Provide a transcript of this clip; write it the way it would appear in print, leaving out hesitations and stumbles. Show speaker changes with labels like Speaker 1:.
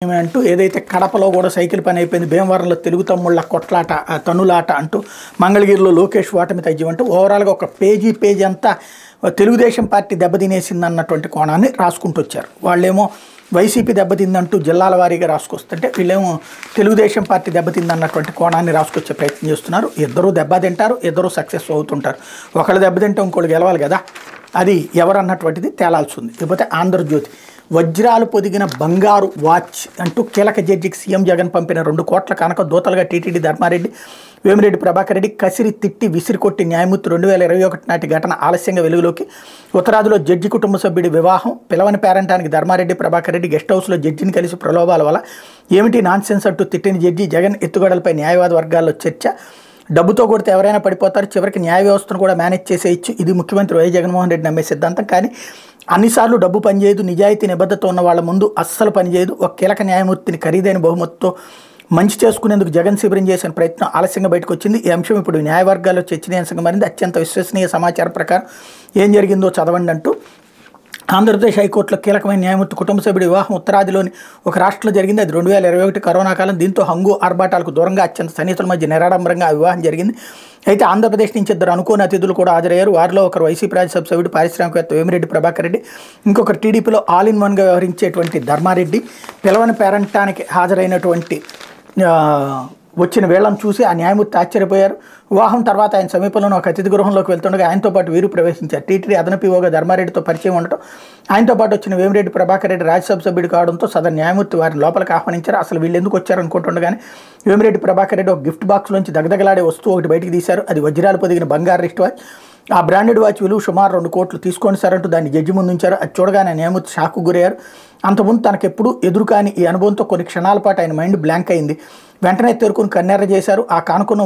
Speaker 1: అంటూ ఏదైతే కడపలో కూడా సైకిల్ పని అయిపోయింది, భీమవరంలో తెలుగు తమ్ముళ్ళ కొట్లాట తనులాట అంటూ మంగళగిరిలో లోకేష్ ఓటమి తథ్యం అంటూ ఓవరాల్గా ఒక పేజీ అంతా తెలుగుదేశం పార్టీ దెబ్బతినేసిందన్నటువంటి కోణాన్ని రాసుకుంటూ వచ్చారు. వాళ్ళేమో వైసీపీ దెబ్బతిందంటూ జిల్లాల వారీగా రాసుకొస్తుంటే వీళ్ళేమో తెలుగుదేశం పార్టీ దెబ్బతిందన్నటువంటి కోణాన్ని రాసుకొచ్చే ప్రయత్నం చేస్తున్నారు. ఇద్దరూ దెబ్బతింటారు, ఇద్దరూ సక్సెస్ అవుతుంటారు. ఒకళ్ళు దెబ్బతింటే ఇంకోళ్ళు గెలవాలి కదా, అది ఎవరన్నటువంటిది తేలాల్సి ఉంది. ఇకపోతే ఆంధ్రజ్యోతి వజ్రాలు పొదిగిన బంగారు వాచ్ అంటూ కీలక జడ్జికి సీఎం జగన్ పంపిన 2 కోట్ల కనుక దూతలుగా టీటీడీ ధర్మారెడ్డి, వేమిరెడ్డి ప్రభాకర్ రెడ్డి కసిరి తిట్టి విసిరికొట్టి న్యాయమూర్తి 2021 నాటి ఘటన ఆలస్యంగా వెలుగులోకి. ఉత్తరాదిలో జడ్జి కుటుంబ సభ్యుడి వివాహం, పిలవని పేరంటానికి ధర్మారెడ్డి ప్రభాకర్ రెడ్డి గెస్ట్ హౌస్లో జడ్జిని కలిసి ప్రలోభాల వల్ల ఏమిటి నాన్సెన్స్ అంటూ తిట్టిన జడ్జి, జగన్ ఎత్తుగడలపై న్యాయవాద వర్గాల్లో చర్చ. డబ్బుతో కొడితే ఎవరైనా పడిపోతారు, చివరికి న్యాయ వ్యవస్థను కూడా మేనేజ్ చేసేయచ్చు, ఇది ముఖ్యమంత్రి వైఎస్ జగన్మోహన్ రెడ్డి నమ్మే సిద్ధాంతం. కానీ అన్నిసార్లు డబ్బు పనిచేయదు, నిజాయితీ నిబద్ధత ఉన్న వాళ్ళ ముందు అస్సలు పనిచేయదు. ఒక కీలక న్యాయమూర్తిని ఖరీదైన బహుమతితో మంచి చేసుకునేందుకు జగన్ శిబిరం చేసిన ప్రయత్నం ఆలస్యంగా బయటకు వచ్చింది. ఈ అంశం ఇప్పుడు న్యాయవర్గాల్లో చర్చనీయాంశంగా మారింది. అత్యంత విశ్వసనీయ సమాచారం ప్రకారం ఏం జరిగిందో చదవండి అంటూ ఆంధ్రప్రదేశ్ హైకోర్టులో కీలకమైన న్యాయమూర్తి కుటుంబ సభ్యుడి వివాహం ఉత్తరాదిలోని ఒక రాష్ట్రంలో జరిగింది. అది 2021 కరోనా కాలం. దీంతో హంగు ఆర్భాటాలకు దూరంగా అత్యంత సన్నిహితుల మధ్య నిరాడంబరంగా ఆ వివాహం జరిగింది. అయితే ఆంధ్రప్రదేశ్ నుంచి 2 అనుకోని అతిథులు కూడా హాజరయ్యారు. వారిలో ఒకరు వైసీపీ రాజ్యసభ సభ్యుడు పారిశ్రామికవేత్త వేమిరెడ్డి ప్రభాకర్ రెడ్డి, ఇంకొకరు టీడీపీలో ఆల్ ఇన్ వన్గా వ్యవహరించేటువంటి ధర్మారెడ్డి. పిలవని పేరంటానికి హాజరైనటువంటి వచ్చిన వేళను చూసి ఆ న్యాయమూర్తి ఆశ్చర్యపోయారు. వివాహం తర్వాత ఆయన సమీపంలోని ఒక అతిథి గృహంలోకి వెళ్తుండగా ఆయనతో పాటు వీరు ప్రవేశించారు. టీటీడీ అదనపు ఈవోగా ధర్మారెడ్డితో పరిచయం ఉండటం, ఆయనతో పాటు వచ్చిన వేమిరెడ్డి ప్రభాకర్ రెడ్డి రాజ్యసభ సభ్యుడు కావడంతో సదరు న్యాయమూర్తి వారిని లోపలికి ఆహ్వానించారు. అసలు వీళ్ళు ఎందుకు వచ్చారు అనుకుంటుండగానే వేమిరెడ్డి ప్రభాకర్ రెడ్డి ఒక గిఫ్ట్ బాక్స్లోంచి దగదగలాడే వస్తువు ఒకటి బయటికి తీశారు. అది వజ్రాలు పొదిగిన బంగారు రిస్ట్ వాచ్. ఆ బ్రాండెడ్ వాచ్ విలువ సుమారు 2 కోట్లు. తీసుకోండి సార్ అంటూ దాన్ని జడ్జి ముందు ఉంచారు. అది చూడగానే న్యాయమూర్తి షాక్కు గురయ్యారు. అంతకుముందు తనకెప్పుడు ఎదురు కాని ఈ అనుభవంతో కొన్ని క్షణాల పాటు ఆయన మైండ్ బ్లాంక్ అయింది. వెంటనే తేరుకుని కన్నెర్ర చేశారు. ఆ కానుకను